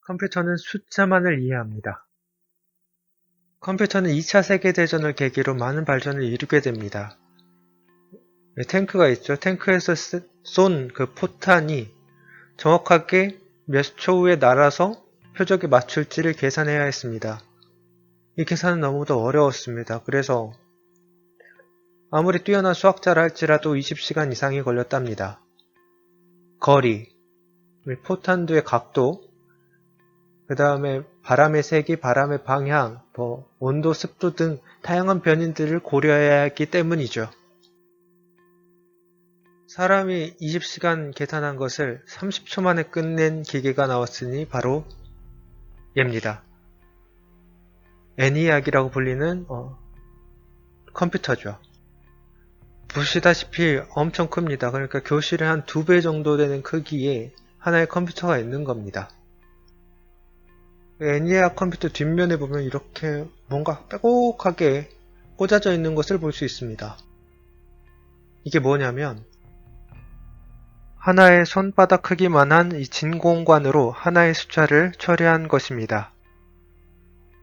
컴퓨터는 숫자만을 이해합니다. 컴퓨터는 2차 세계대전을 계기로 많은 발전을 이루게 됩니다. 탱크가 있죠. 탱크에서 쏜 그 포탄이 정확하게 몇 초 후에 날아서 표적에 맞출지를 계산해야 했습니다. 이 계산은 너무도 어려웠습니다. 그래서 아무리 뛰어난 수학자라 할지라도 20시간 이상이 걸렸답니다. 거리, 포탄두의 각도, 그 다음에 바람의 세기, 바람의 방향, 온도, 습도 등 다양한 변인들을 고려해야 했기 때문이죠. 사람이 20시간 계산한 것을 30초 만에 끝낸 기계가 나왔으니 바로 얘입니다. 애니악이라고 불리는 컴퓨터죠. 보시다시피 엄청 큽니다. 그러니까 교실의 한 2배 정도 되는 크기의 하나의 컴퓨터가 있는 겁니다. 애니악 컴퓨터 뒷면에 보면 이렇게 뭔가 빼곡하게 꽂아져 있는 것을 볼 수 있습니다. 이게 뭐냐면 하나의 손바닥 크기만한 이 진공관으로 하나의 숫자를 처리한 것입니다.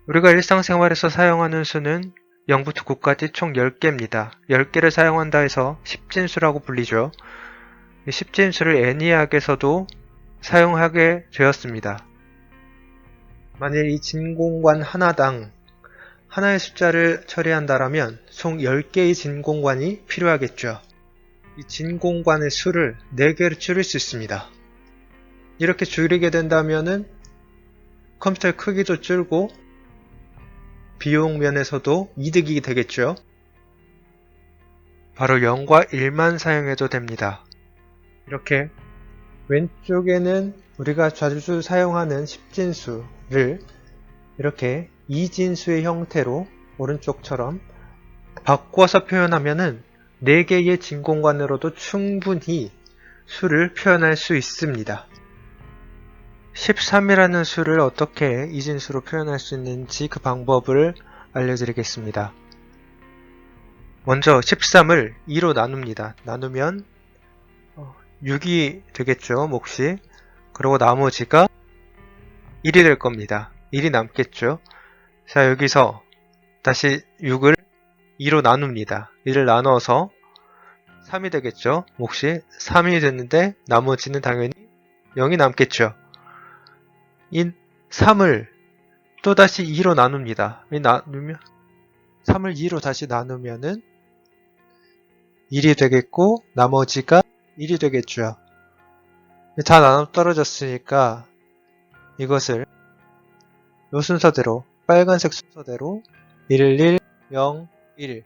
우리가 일상생활에서 사용하는 수는 0부터 9까지 총 10개입니다. 10개를 사용한다 해서 십진수라고 불리죠. 이 십진수를 애니악에서도 사용하게 되었습니다. 만일 이 진공관 하나당 하나의 숫자를 처리한다면 총 10개의 진공관이 필요하겠죠. 이 진공관의 수를 4개로 줄일 수 있습니다. 이렇게 줄이게 된다면 컴퓨터의 크기도 줄고 비용 면에서도 이득이 되겠죠. 바로 0과 1만 사용해도 됩니다. 이렇게 왼쪽에는 우리가 자주 사용하는 십진수를 이렇게 이진수의 형태로 오른쪽처럼 바꿔서 표현하면은 4개의 진공관으로도 충분히 수를 표현할 수 있습니다. 13이라는 수를 어떻게 이진수로 표현할 수 있는지 그 방법을 알려드리겠습니다. 먼저 13을 2로 나눕니다. 나누면 6이 되겠죠, 몫이. 그리고 나머지가 1이 될 겁니다. 1이 남겠죠. 자, 여기서 다시 6을 2로 나눕니다. 1을 나눠서 3이 되겠죠. 몫이 3이 됐는데 나머지는 당연히 0이 남겠죠. 이 3을 또다시 2로 나눕니다. 3을 2로 다시 나누면은 1이 되겠고 나머지가 1이 되겠죠. 다 나눠 떨어졌으니까 이것을 이 순서대로 빨간색 순서대로 11, 0, 1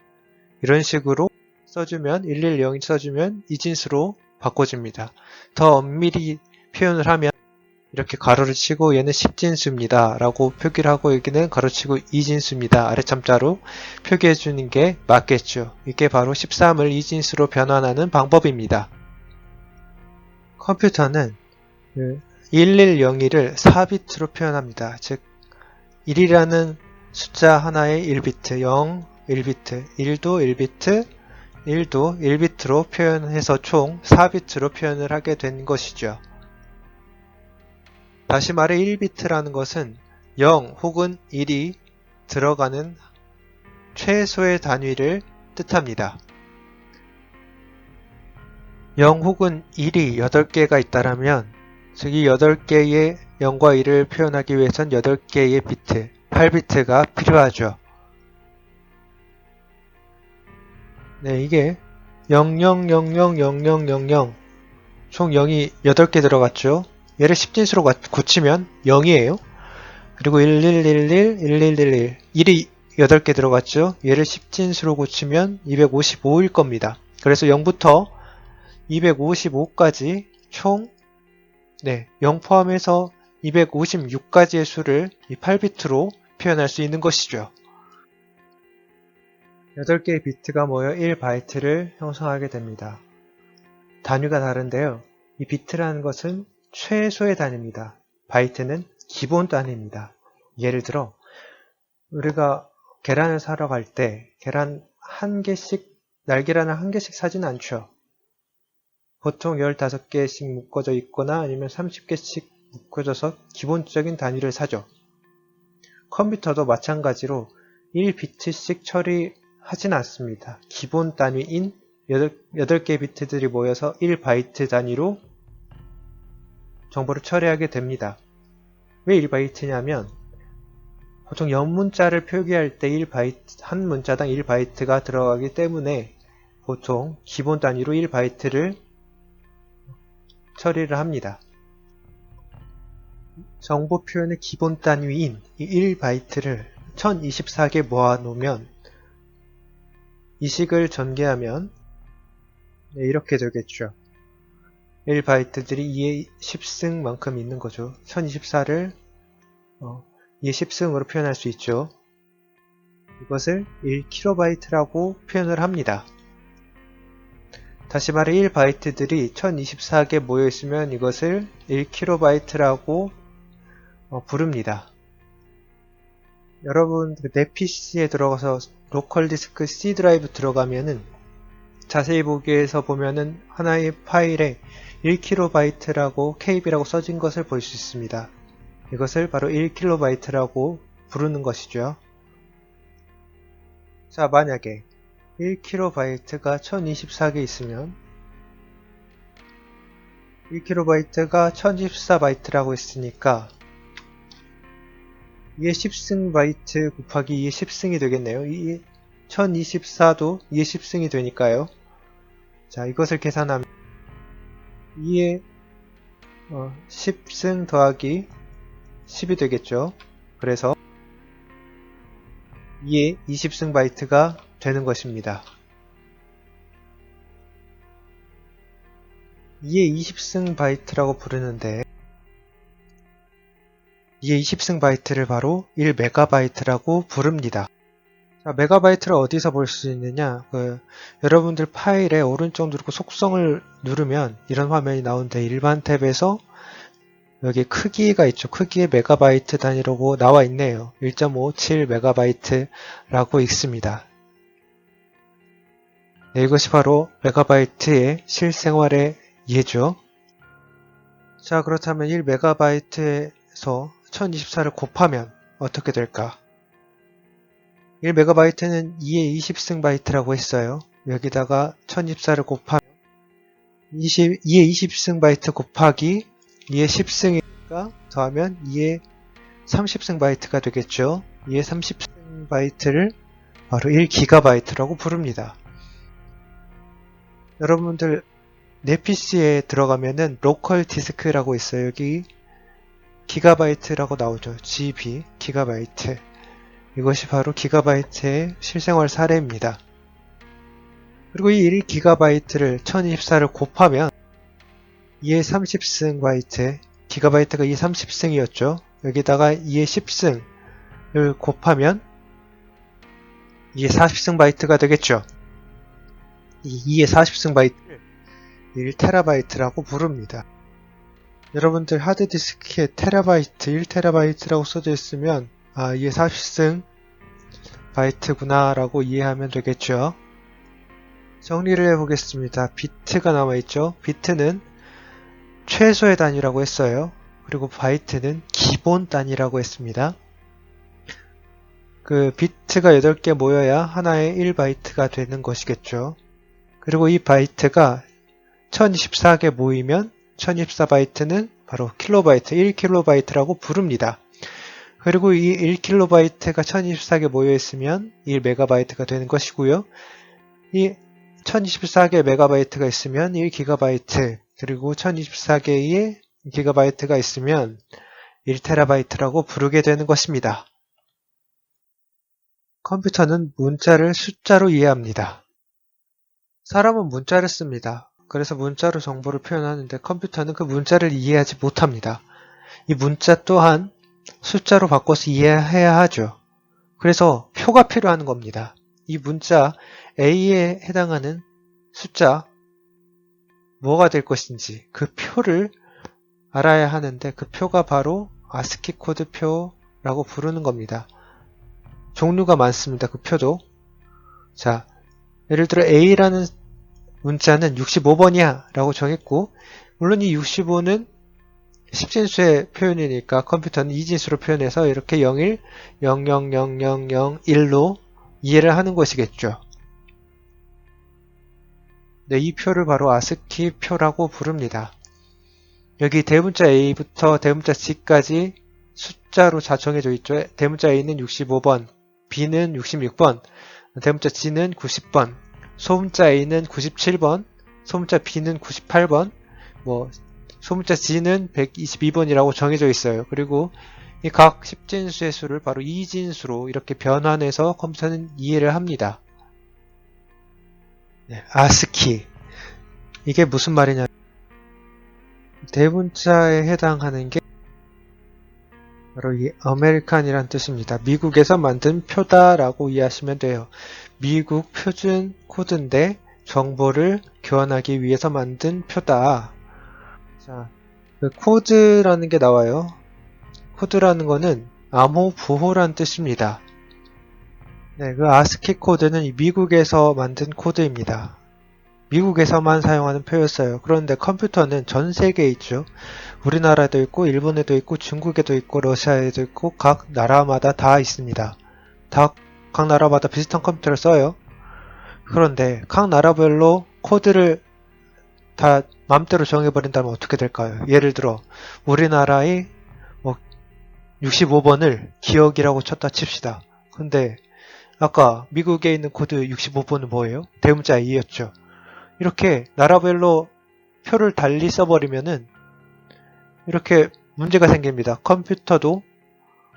이런 식으로 써주면 110이 써주면 이진수로 바꿔줍니다. 더 엄밀히 표현을 하면 이렇게 가로를 치고 얘는 십진수입니다 라고 표기를 하고 여기는 가로치고 이진수입니다 아래참자로 표기해 주는 게 맞겠죠. 이게 바로 13을 이진수로 변환하는 방법입니다. 컴퓨터는 1101을 4비트로 표현합니다. 즉 1이라는 숫자 하나의 1비트, 0, 1비트, 1도 1비트, 1도 1비트로 표현해서 총 4비트로 표현을 하게 된 것이죠. 다시 말해 1비트라는 것은 0 혹은 1이 들어가는 최소의 단위를 뜻합니다. 0 혹은 1이 8개가 있다면 즉 이 8개의 0과 1을 표현하기 위해선 8개의 비트, 8비트가 필요하죠. 네, 이게 00000000 총 0이 8개 들어갔죠. 얘를 십진수로 고치면 0이에요. 그리고 1111, 1111, 1이 8개 들어갔죠. 얘를 십진수로 고치면 255일 겁니다. 그래서 0부터 255까지 총 0 포함해서 256가지의 수를 이 8비트로 표현할 수 있는 것이죠. 8개의 비트가 모여 1바이트를 형성하게 됩니다. 단위가 다른데요. 이 비트라는 것은 최소의 단위입니다. 바이트는 기본 단위입니다. 예를 들어 우리가 계란을 사러 갈 때 계란 한 개씩, 날계란을 한 개씩 사진 않죠. 보통 15개씩 묶어져 있거나 아니면 30개씩 묶어줘서 기본적인 단위를 사죠. 컴퓨터도 마찬가지로 1비트씩 처리하진 않습니다. 기본 단위인 8개의 비트들이 모여서 1바이트 단위로 정보를 처리하게 됩니다. 왜 1바이트냐면 보통 영문자를 표기할 때 한 문자당 1바이트가 들어가기 때문에 보통 기본 단위로 1바이트를 처리를 합니다. 정보 표현의 기본 단위인 이 1바이트를 1024개 모아놓으면 이식을 전개하면 이렇게 되겠죠. 1바이트들이 2의 10승만큼 있는 거죠. 1024를 2의 10승으로 표현할 수 있죠. 이것을 1kB라고 표현을 합니다. 다시 말해 1바이트들이 1024개 모여있으면 이것을 1kB라고 부릅니다. 여러분 내 PC에 들어가서 로컬 디스크 C 드라이브 들어가면은 자세히 보기에서 보면은 하나의 파일에 1kB라고 KB라고 써진 것을 볼 수 있습니다. 이것을 바로 1kB라고 부르는 것이죠. 자, 만약에 1kB가 1024개 있으면 1kB가 1024바이트라고 했으니까 2의 10승 바이트 곱하기 2의 10승이 되겠네요. 1024도 2의 10승이 되니까요. 자, 이것을 계산하면 2의 10승 더하기 10이 되겠죠. 그래서 2의 20승 바이트가 되는 것입니다. 2의 20승 바이트라고 부르는데 2의 20승 바이트를 바로 1메가바이트라고 부릅니다. 자, 메가바이트를 어디서 볼 수 있느냐? 여러분들 파일에 오른쪽 누르고 속성을 누르면 이런 화면이 나오는데 일반 탭에서 여기 크기가 있죠. 크기에 메가바이트 단위로 나와 있네요. 1.57메가바이트라고 있습니다. 네, 이것이 바로 메가바이트의 실생활의 예죠. 자, 그렇다면 1메가바이트에서 1024를 곱하면 어떻게 될까? 1메가바이트는 2의 20승 바이트라고 했어요. 여기다가 1024를 곱하면 2의 20승 바이트 곱하기 2의 10승이니까 더하면 2의 30승 바이트가 되겠죠. 2의 30승 바이트를 바로 1기가바이트라고 부릅니다. 여러분들 내 PC에 들어가면은 로컬 디스크라고 있어요. 여기 기가바이트라고 나오죠. GB, 기가바이트. 이것이 바로 기가바이트의 실생활 사례입니다. 그리고 이 1기가바이트를 1024를 곱하면 2의 30승 바이트, 기가바이트가 2의 30승이었죠. 여기다가 2의 10승을 곱하면 2의 40승 바이트가 되겠죠. 이 2의 40승 바이트를 1테라바이트라고 부릅니다. 여러분들 하드디스크에 테라바이트, 1테라바이트라고 써져 있으면 이게 40승 바이트구나 라고 이해하면 되겠죠. 정리를 해보겠습니다. 비트가 남아있죠. 비트는 최소의 단위라고 했어요. 그리고 바이트는 기본 단위라고 했습니다. 그 비트가 8개 모여야 하나의 1바이트가 되는 것이겠죠. 그리고 이 바이트가 1024개 모이면 1024바이트는 바로 킬로바이트, 1킬로바이트라고 부릅니다. 그리고 이 1킬로바이트가 1024개 모여있으면 1메가바이트가 되는 것이고요. 이 1024개 메가바이트가 있으면 1기가바이트, 그리고 1024개의 기가바이트가 있으면 1테라바이트라고 부르게 되는 것입니다. 컴퓨터는 문자를 숫자로 이해합니다. 사람은 문자를 씁니다. 그래서 문자로 정보를 표현하는데 컴퓨터는 그 문자를 이해하지 못합니다. 이 문자 또한 숫자로 바꿔서 이해해야 하죠. 그래서 표가 필요한 겁니다. 이 문자 A에 해당하는 숫자 뭐가 될 것인지 그 표를 알아야 하는데 그 표가 바로 아스키 코드 표라고 부르는 겁니다. 종류가 많습니다. 그 표도. 자, 예를 들어 A라는 문자는 65번이야 라고 정했고, 물론 이 65는 10진수의 표현이니까 컴퓨터는 2진수로 표현해서 이렇게 01, 000001로 이해를 하는 것이겠죠. 네, 이 표를 바로 아스키 표라고 부릅니다. 여기 대문자 A부터 대문자 G까지 숫자로 다 정해져 있죠. 대문자 A는 65번, B는 66번, 대문자 G는 90번, 소문자 A는 97번, 소문자 B는 98번, 소문자 G는 122번이라고 정해져 있어요. 그리고 이 각 10진수의 수를 바로 2진수로 이렇게 변환해서 컴퓨터는 이해를 합니다. 네, 아스키. 이게 무슨 말이냐? 대문자에 해당하는 게 바로 이 아메리칸이란 뜻입니다. 미국에서 만든 표다라고 이해하시면 돼요. 미국 표준 코드인데 정보를 교환하기 위해서 만든 표다. 자, 그 코드라는 게 나와요. 코드라는 거는 암호 부호란 뜻입니다. 네, 그 아스키 코드는 미국에서 만든 코드입니다. 미국에서만 사용하는 표였어요. 그런데 컴퓨터는 전 세계에 있죠. 우리나라에도 있고 일본에도 있고 중국에도 있고 러시아에도 있고 각 나라마다 다 있습니다. 각 나라마다 비슷한 컴퓨터를 써요. 그런데 각 나라별로 코드를 다 맘대로 정해버린다면 어떻게 될까요? 예를 들어 우리나라의 65번을 기억이라고 쳤다 칩시다. 근데 아까 미국에 있는 코드 65번은 뭐예요? 대문자 A였죠. 이렇게 나라별로 표를 달리 써버리면은 이렇게 문제가 생깁니다. 컴퓨터도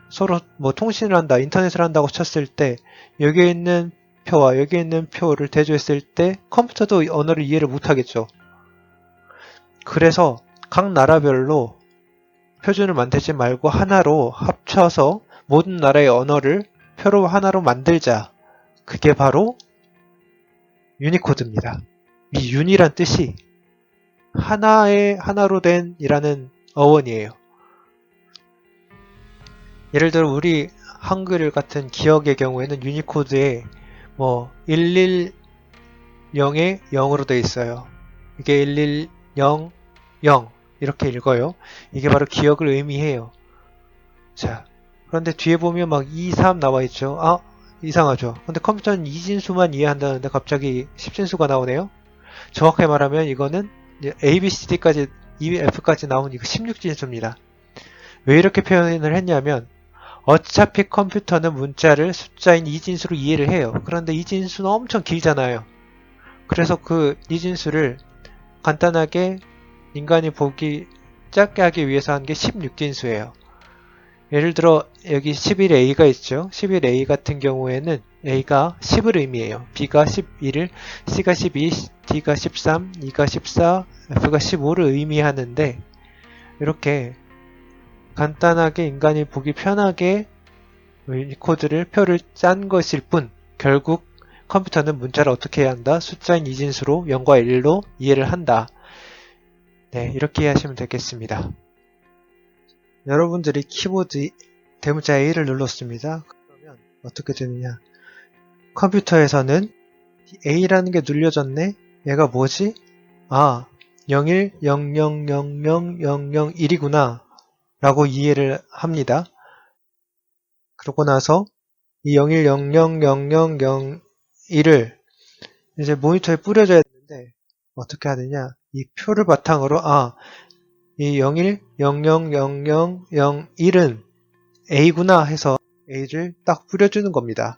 서로 통신을 한다, 인터넷을 한다고 쳤을 때 여기에 있는 표와 여기에 있는 표를 대조했을 때 컴퓨터도 언어를 이해를 못하겠죠. 그래서 각 나라별로 표준을 만들지 말고 하나로 합쳐서 모든 나라의 언어를 표로 하나로 만들자. 그게 바로 유니코드입니다. 이 윤이란 뜻이 하나로 된 이라는 어원이에요. 예를 들어 우리 한글 같은 기억의 경우에는 유니코드에 110에 0으로 되어 있어요. 이게 110, 0 이렇게 읽어요. 이게 바로 기억을 의미해요. 자, 그런데 뒤에 보면 막 2, 3 나와 있죠. 아, 이상하죠. 근데 컴퓨터는 2진수만 이해한다는데 갑자기 10진수가 나오네요. 정확하게 말하면 이거는 A, B, C, D까지, E, F까지 나온 이거 16진수입니다. 왜 이렇게 표현을 했냐면 어차피 컴퓨터는 문자를 숫자인 2진수로 이해를 해요. 그런데 2진수는 엄청 길잖아요. 그래서 그 2진수를 간단하게 인간이 보기 작게 하기 위해서 한 게 16진수예요. 예를 들어 여기 11A가 있죠. 11A 같은 경우에는 A가 10을 의미해요. B가 11을, C가 12, D가 13, E가 14, F가 15를 의미하는데 이렇게 간단하게 인간이 보기 편하게 코드를 표를 짠 것일 뿐 결국 컴퓨터는 문자를 어떻게 해야 한다? 숫자인 2진수로 0과 1로 이해를 한다. 네, 이렇게 이해하시면 되겠습니다. 여러분들이 키보드 대문자 A를 눌렀습니다. 그러면 어떻게 되느냐? 컴퓨터에서는 A라는 게 눌려졌네? 얘가 뭐지? 아, 01, 00000001이구나 라고 이해를 합니다. 그러고 나서 이 01000001을 이제 모니터에 뿌려줘야 되는데 어떻게 하느냐? 이 표를 바탕으로 이 01, 000001은 A구나 해서 A를 딱 뿌려주는 겁니다.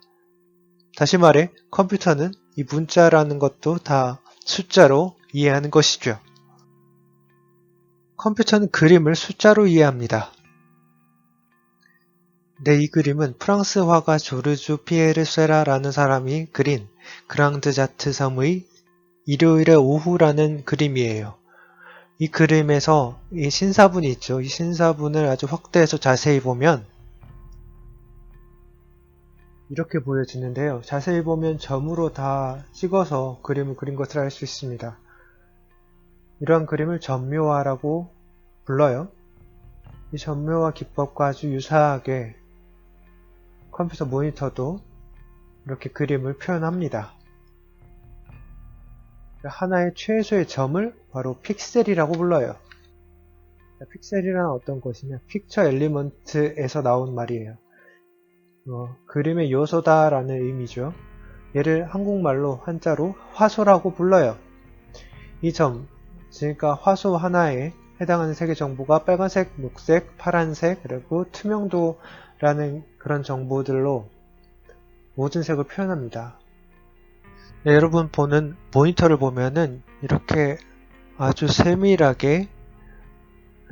다시 말해 컴퓨터는 이 문자라는 것도 다 숫자로 이해하는 것이죠. 컴퓨터는 그림을 숫자로 이해합니다. 네, 이 그림은 프랑스 화가 조르주 피에르 쇠라라는 사람이 그린 그랑드자트 섬의 일요일의 오후라는 그림이에요. 이 그림에서 이 신사분이 있죠. 이 신사분을 아주 확대해서 자세히 보면 이렇게 보여지는데요. 자세히 보면 점으로 다 찍어서 그림을 그린 것을 알 수 있습니다. 이러한 그림을 점묘화라고 불러요. 이 점묘화 기법과 아주 유사하게 컴퓨터 모니터도 이렇게 그림을 표현합니다. 하나의 최소의 점을 바로 픽셀이라고 불러요. 픽셀이란 어떤 것이냐? 픽처 엘리먼트에서 나온 말이에요. 그림의 요소다라는 의미죠. 얘를 한국말로 한자로 화소라고 불러요. 이 점, 그러니까 화소 하나에 해당하는 색의 정보가 빨간색, 녹색, 파란색, 그리고 투명도라는 그런 정보들로 모든 색을 표현합니다. 네, 여러분 보는 모니터를 보면은 이렇게 아주 세밀하게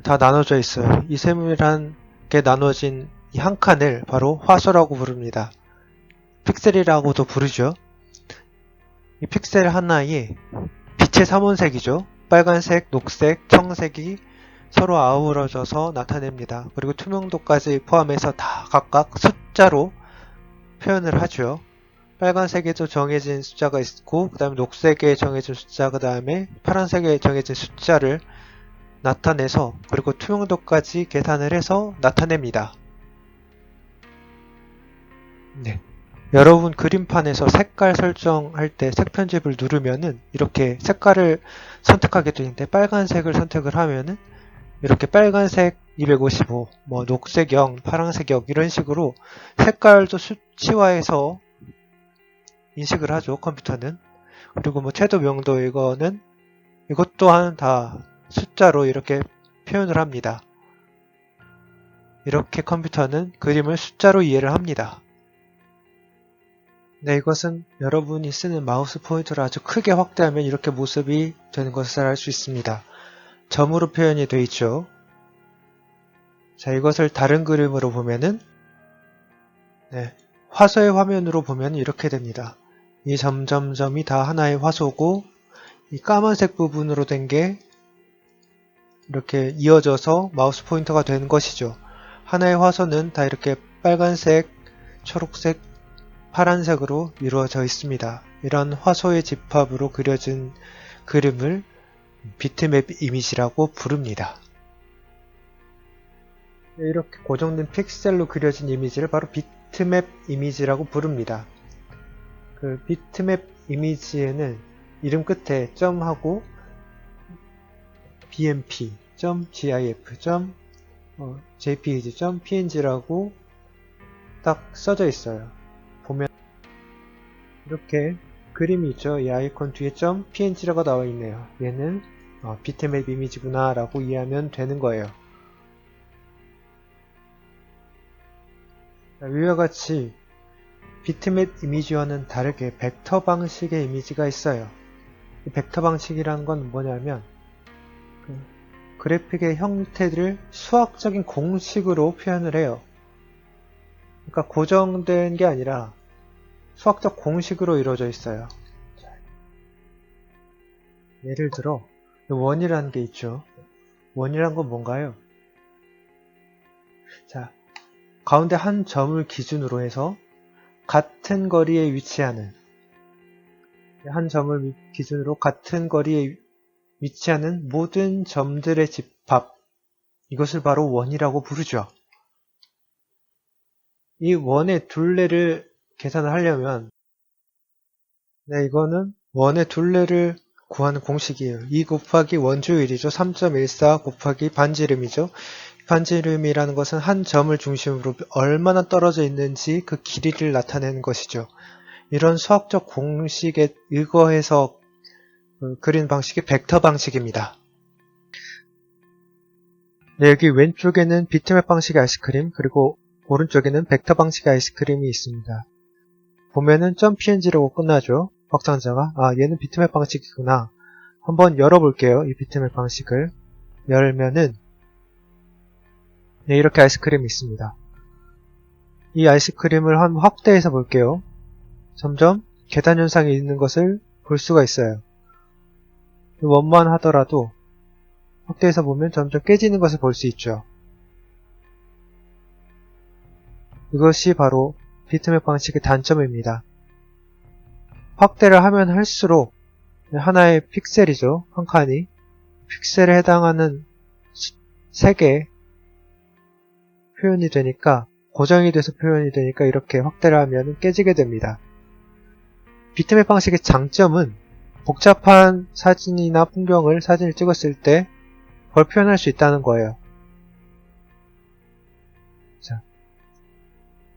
다 나눠져 있어요. 이 세밀하게 나눠진 이 한 칸을 바로 화소라고 부릅니다. 픽셀이라고도 부르죠. 이 픽셀 하나에 빛의 삼원색이죠. 빨간색, 녹색, 청색이 서로 아우러져서 나타냅니다. 그리고 투명도까지 포함해서 다 각각 숫자로 표현을 하죠. 빨간색에도 정해진 숫자가 있고, 그 다음에 녹색에 정해진 숫자, 그 다음에 파란색에 정해진 숫자를 나타내서, 그리고 투명도까지 계산을 해서 나타냅니다. 네. 여러분 그림판에서 색깔 설정할 때 색 편집을 누르면은 이렇게 색깔을 선택하게 되는데, 빨간색을 선택을 하면은 이렇게 빨간색 255, 뭐 녹색 0, 파란색 0 이런 식으로 색깔도 수치화해서 인식을 하죠, 컴퓨터는. 그리고 뭐 채도 명도 이것 또한 다 숫자로 이렇게 표현을 합니다. 이렇게 컴퓨터는 그림을 숫자로 이해를 합니다. 네, 이것은 여러분이 쓰는 마우스 포인터를 아주 크게 확대하면 이렇게 모습이 되는 것을 알 수 있습니다. 점으로 표현이 되어 있죠. 자, 이것을 다른 그림으로 보면은, 네, 화소의 화면으로 보면 이렇게 됩니다. 이 점점점이 다 하나의 화소고, 이 까만색 부분으로 된 게 이렇게 이어져서 마우스 포인터가 되는 것이죠. 하나의 화소는 다 이렇게 빨간색, 초록색, 파란색으로 이루어져 있습니다. 이런 화소의 집합으로 그려진 그림을 비트맵 이미지라고 부릅니다. 이렇게 고정된 픽셀로 그려진 이미지를 바로 비트맵 이미지라고 부릅니다. 그 비트맵 이미지에는 이름 끝에 점하고 bmp, .gif, .jpeg, .png라고 딱 써져 있어요. 보면 이렇게 그림이 있죠. 이 아이콘 뒤에 .png라고 나와 있네요. 얘는 비트맵 이미지구나 라고 이해하면 되는 거예요. 위와 같이 비트맵 이미지와는 다르게 벡터 방식의 이미지가 있어요. 이 벡터 방식이라는 건 뭐냐면 그래픽의 형태를 수학적인 공식으로 표현을 해요. 그러니까 고정된 게 아니라 수학적 공식으로 이루어져 있어요. 예를 들어 원이라는 게 있죠. 원이란 건 뭔가요? 자, 가운데 한 점을 기준으로 해서 같은 거리에 위치하는 한 점을 기준으로 같은 거리에 위치하는 모든 점들의 집합, 이것을 바로 원이라고 부르죠. 이 원의 둘레를 계산을 하려면 이거는 원의 둘레를 구하는 공식이에요. 2 곱하기 원주율이죠. 3.14 곱하기 반지름이죠. 반지름이라는 것은 한 점을 중심으로 얼마나 떨어져 있는지 그 길이를 나타내는 것이죠. 이런 수학적 공식에 의거해서 그린 방식이 벡터 방식입니다. 네, 여기 왼쪽에는 비트맵 방식의 아이스크림, 그리고 오른쪽에는 벡터 방식의 아이스크림이 있습니다. 보면은 .png라고 끝나죠. 확장자가. 얘는 비트맵 방식이구나. 한번 열어볼게요. 이 비트맵 방식을 열면은 이렇게 아이스크림이 있습니다. 이 아이스크림을 한번 확대해서 볼게요. 점점 계단 현상이 있는 것을 볼 수가 있어요. 원만 하더라도 확대해서 보면 점점 깨지는 것을 볼 수 있죠. 이것이 바로 비트맵 방식의 단점입니다. 확대를 하면 할수록 하나의 픽셀이죠. 한 칸이 픽셀에 해당하는 색의 표현이 되니까, 고정이 돼서 표현이 되니까 이렇게 확대를 하면 깨지게 됩니다. 비트맵 방식의 장점은 복잡한 사진이나 풍경을 사진을 찍었을 때 그걸 표현할 수 있다는 거예요.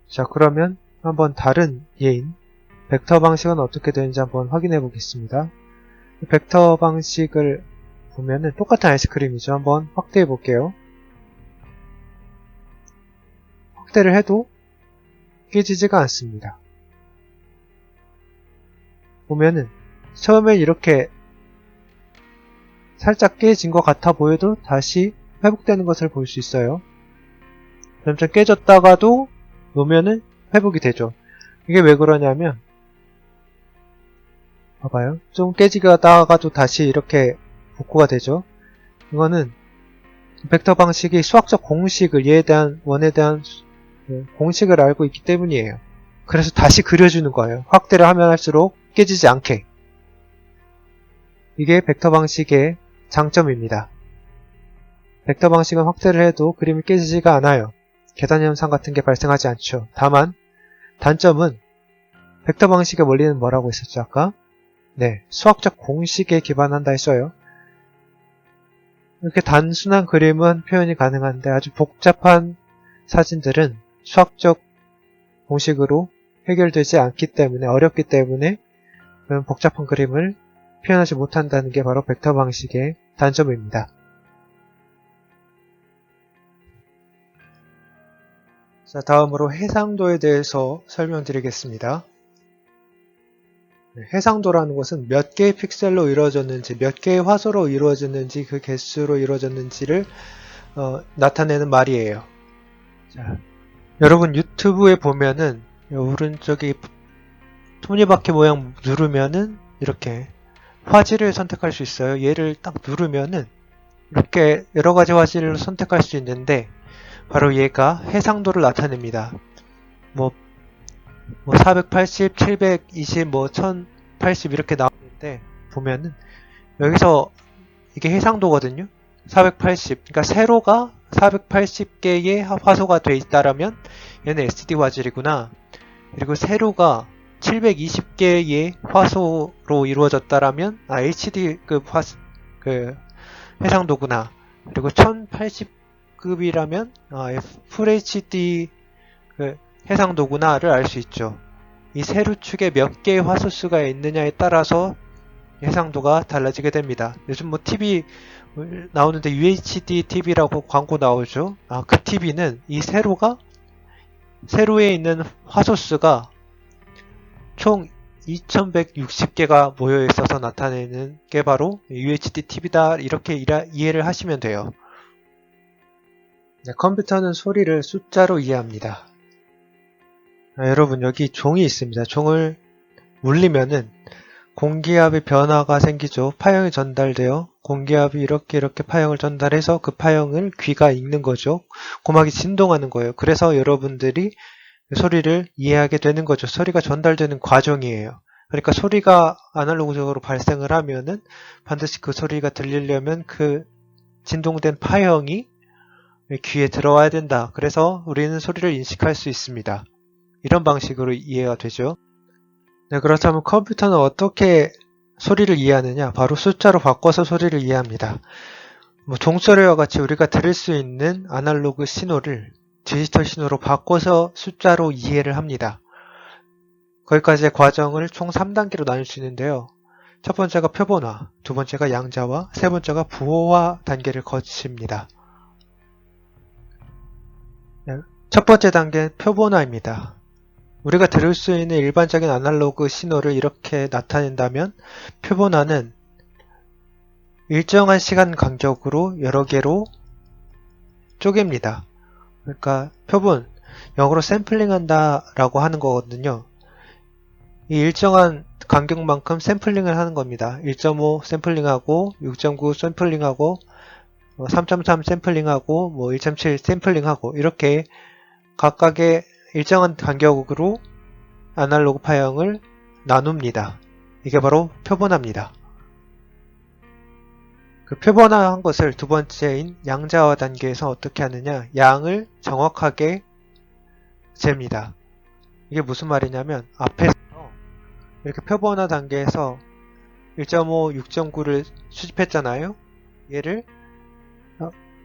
자, 그러면 한번 다른 예인 벡터 방식은 어떻게 되는지 한번 확인해 보겠습니다. 벡터 방식을 보면은 똑같은 아이스크림이죠. 한번 확대해 볼게요. 확대를 해도 깨지지가 않습니다. 보면은 처음엔 이렇게 살짝 깨진 것 같아 보여도 다시 회복되는 것을 볼 수 있어요. 점점 깨졌다가도 놓으면은 회복이 되죠. 이게 왜 그러냐면 봐봐요. 좀 깨지다가도 다시 이렇게 복구가 되죠. 이거는 벡터 방식이 수학적 공식을 얘에 대한 원에 대한 공식을 알고 있기 때문이에요. 그래서 다시 그려주는 거예요. 확대를 하면 할수록 깨지지 않게. 이게 벡터 방식의 장점입니다. 벡터 방식은 확대를 해도 그림이 깨지지가 않아요. 계단 현상 같은 게 발생하지 않죠. 다만 단점은 벡터 방식의 원리는 뭐라고 했었죠 아까? 네, 수학적 공식에 기반한다 했어요. 이렇게 단순한 그림은 표현이 가능한데 아주 복잡한 사진들은 수학적 공식으로 해결되지 않기 때문에 어렵기 때문에 그런 복잡한 그림을 표현하지 못한다는 게 바로 벡터 방식의 단점입니다. 자, 다음으로 해상도에 대해서 설명드리겠습니다. 해상도라는 것은 몇 개의 픽셀로 이루어졌는지, 몇 개의 화소로 이루어졌는지, 그 개수로 이루어졌는지를 나타내는 말이에요. 자, 여러분 유튜브에 보면은 오른쪽에 톱니바퀴 모양 누르면은 이렇게 화질을 선택할 수 있어요. 얘를 딱 누르면은 이렇게 여러가지 화질을 선택할 수 있는데 바로 얘가 해상도를 나타냅니다. 뭐 480, 720, 1080 이렇게 나오는데 보면은 여기서 이게 해상도거든요. 480, 그러니까 세로가 480개의 화소가 돼 있다라면 얘는 SD 화질이구나. 그리고 세로가 720개의 화소로 이루어졌다라면 HD급 해상도구나. 그리고 1080급이라면 FHD 해상도구나를 알 수 있죠. 이 세로축에 몇 개의 화소수가 있느냐에 따라서 해상도가 달라지게 됩니다. 요즘 뭐 TV 나오는데 UHD TV라고 광고 나오죠. 그 TV는 이 세로에 있는 화소수가 총 2160개가 모여 있어서 나타내는 게 바로 UHD TV다. 이렇게 이해를 하시면 돼요. 네, 컴퓨터는 소리를 숫자로 이해합니다. 여러분 여기 종이 있습니다. 종을 울리면은 공기압의 변화가 생기죠. 파형이 전달되어 공기압이 이렇게 파형을 전달해서 그 파형을 귀가 읽는 거죠. 고막이 진동하는 거예요. 그래서 여러분들이 소리를 이해하게 되는 거죠. 소리가 전달되는 과정이에요. 그러니까 소리가 아날로그적으로 발생을 하면은 반드시 그 소리가 들리려면 그 진동된 파형이 귀에 들어와야 된다. 그래서 우리는 소리를 인식할 수 있습니다. 이런 방식으로 이해가 되죠. 네, 그렇다면 컴퓨터는 어떻게 소리를 이해하느냐? 바로 숫자로 바꿔서 소리를 이해합니다. 종소리와 같이 우리가 들을 수 있는 아날로그 신호를 디지털 신호로 바꿔서 숫자로 이해를 합니다. 거기까지의 과정을 총 3단계로 나눌 수 있는데요. 첫 번째가 표본화, 두 번째가 양자화, 세 번째가 부호화 단계를 거칩니다. 첫 번째 단계는 표본화입니다. 우리가 들을 수 있는 일반적인 아날로그 신호를 이렇게 나타낸다면 표본화는 일정한 시간 간격으로 여러 개로 쪼갭니다. 그러니까 표본, 영어로 샘플링한다 라고 하는 거거든요. 이 일정한 간격만큼 샘플링을 하는 겁니다. 1.5 샘플링하고 6.9 샘플링하고 3.3 샘플링하고 1.7 샘플링하고 이렇게 각각의 일정한 간격으로 아날로그 파형을 나눕니다. 이게 바로 표본화입니다. 그 표본화한 것을 두 번째인 양자화 단계에서 어떻게 하느냐, 양을 정확하게 잽니다. 이게 무슨 말이냐면 앞에서 이렇게 표본화 단계에서 1.5, 6.9를 수집했잖아요. 얘를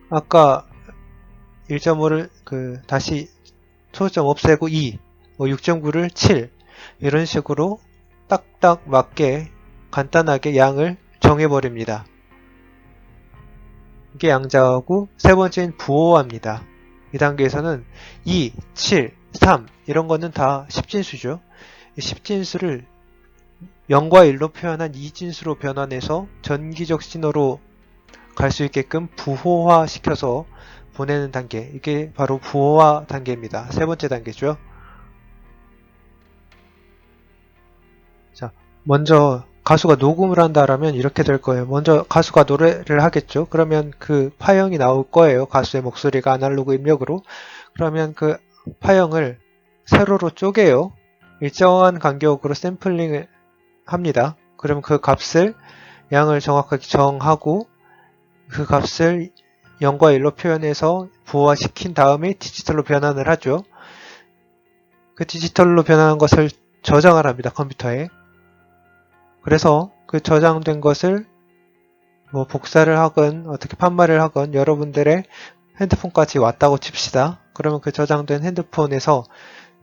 아까 1.5를 다시 소수점 없애고 2, 6.9를 7 이런 식으로 딱딱 맞게 간단하게 양을 정해버립니다. 이게 양자어고 세 번째는 부호화입니다. 이 단계에서는 2, 7, 3 이런 거는 다 십진수죠. 이 십진수를 0과 1로 표현한 이진수로 변환해서 전기적 신호로 갈 수 있게끔 부호화 시켜서 보내는 단계, 이게 바로 부호화 단계입니다. 세 번째 단계죠. 자, 먼저 가수가 녹음을 한다라면 이렇게 될 거예요. 먼저 가수가 노래를 하겠죠. 그러면 그 파형이 나올 거예요. 가수의 목소리가 아날로그 입력으로. 그러면 그 파형을 세로로 쪼개요. 일정한 간격으로 샘플링을 합니다. 그러면 그 값을 양을 정확하게 정하고 그 값을 0과 1로 표현해서 부호화시킨 다음에 디지털로 변환을 하죠. 그 디지털로 변환한 것을 저장을 합니다. 컴퓨터에. 그래서 그 저장된 것을 뭐 복사를 하건 어떻게 판매를 하건 여러분들의 핸드폰까지 왔다고 칩시다. 그러면 그 저장된 핸드폰에서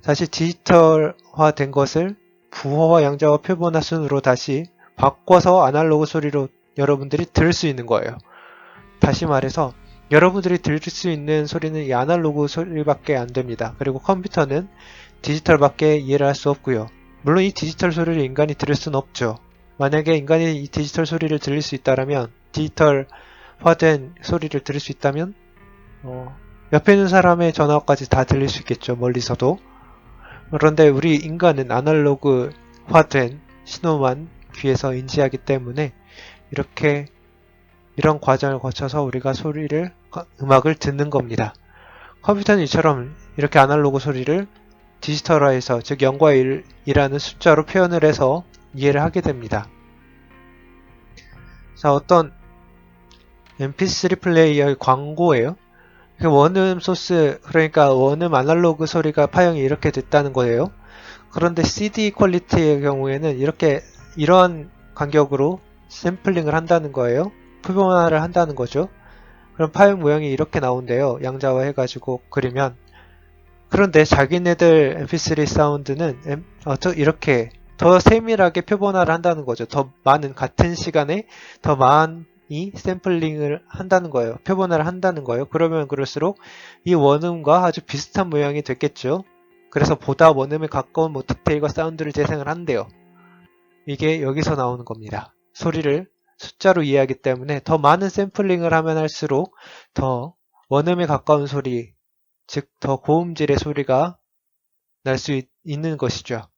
다시 디지털화된 것을 부호화, 양자와 표본화 순으로 다시 바꿔서 아날로그 소리로 여러분들이 들을 수 있는 거예요. 다시 말해서 여러분들이 들을 수 있는 소리는 이 아날로그 소리밖에 안 됩니다. 그리고 컴퓨터는 디지털밖에 이해를 할 수 없고요. 물론 이 디지털 소리를 인간이 들을 수는 없죠. 만약에 인간이 이 디지털 소리를 들을 수 있다면, 디지털화된 소리를 들을 수 있다면 옆에 있는 사람의 전화까지 다 들릴 수 있겠죠. 멀리서도. 그런데 우리 인간은 아날로그화된 신호만 귀에서 인지하기 때문에 이런 과정을 거쳐서 우리가 음악을 듣는 겁니다. 컴퓨터는 이처럼 이렇게 아날로그 소리를 디지털화해서, 즉 0과 1이라는 숫자로 표현을 해서 이해를 하게 됩니다. 자, 어떤 mp3 플레이어의 광고예요. 원음 소스, 그러니까 원음 아날로그 소리가 파형이 이렇게 됐다는 거예요. 그런데 CD 퀄리티의 경우에는 이러한 간격으로 샘플링을 한다는 거예요. 표본화를 한다는 거죠. 그럼 파형 모양이 이렇게 나온대요. 양자화 해가지고 그리면. 그런데 자기네들 mp3 사운드는 이렇게 더 세밀하게 표본화를 한다는 거죠. 더 많은, 같은 시간에 더 많이 샘플링을 한다는 거예요. 표본화를 한다는 거예요. 그러면 그럴수록 이 원음과 아주 비슷한 모양이 됐겠죠. 그래서 보다 원음에 가까운 디테일과 사운드를 재생을 한대요. 이게 여기서 나오는 겁니다. 소리를 숫자로 이해하기 때문에 더 많은 샘플링을 하면 할수록 더 원음에 가까운 소리, 즉 더 고음질의 소리가 날 수 있는 것이죠.